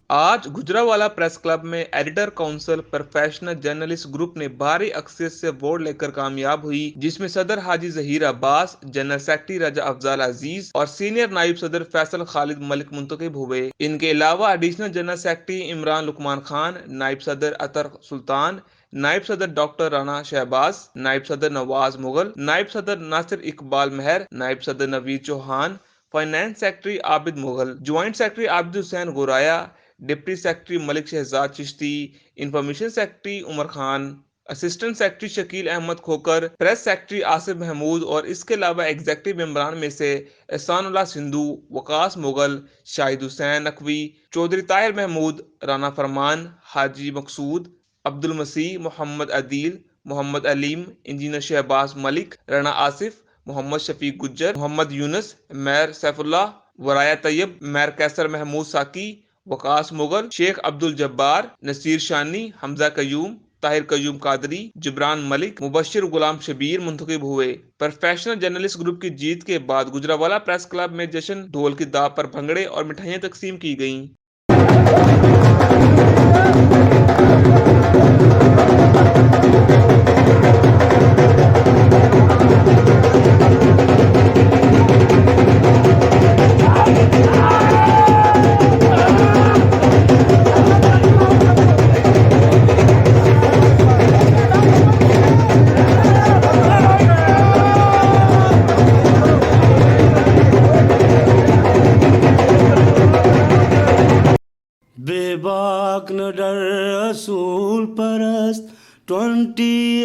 آج Gujranwala press club میں editor council professional journalist group نے بھاری اکثریت سے ووٹ لے کر کامیاب ہوئی، جس میں صدر حاجی ظہیر عباس، جنرل سیکرٹری رجا افضال عزیز اور سینئر نائب صدر فیصل خالد ملک منتخب ہوئے۔ ان کے علاوہ ایڈیشنل جنرل سیکرٹری عمران لقمان خان، نائب صدر اطہر سلطان، نائب صدر ڈاکٹر رانا شہباز، نائب صدر نواز مغل، نائب صدر ناصر اقبال مہر، نائب صدر Naveed Chauhan, finance secretary Abid Mughal, joint secretary Abid Hussain Goraya, deputy secretary Malik Shahzad Chishti, information secretary Umar Khan, assistant secretary Shakeel Ahmed Khokhar, press secretary Asif Mahmood اور اس کے علاوہ ایگزیکٹو ممبران میں سے احسان اللہ سندھو، وقاص مغل، شاہد حسین نقوی، چودھری طاہر محمود، رانا فرمان، حاجی مقصود، عبد المسیح، محمد عدیل، محمد علیم، انجینئر شہباز ملک، رانا آصف، محمد شفیق گجر، محمد یونس، میر سیف اللہ، ورایا طیب، میر کیسر محمود ساکی، وقاص مغل، شیخ عبد الجبار، نصیر شانی، حمزہ قیوم، طاہر قیوم قادری، جبران ملک، مبشر غلام شبیر منتخب ہوئے۔ پروفیشنل جرنلسٹ گروپ کی جیت کے بعد گجراوالا پریس کلب میں جشن، ڈھول کی داپ پر بھنگڑے اور مٹھائیاں تقسیم کی گئیں۔ بے باک نہ ڈر اصول پرست 20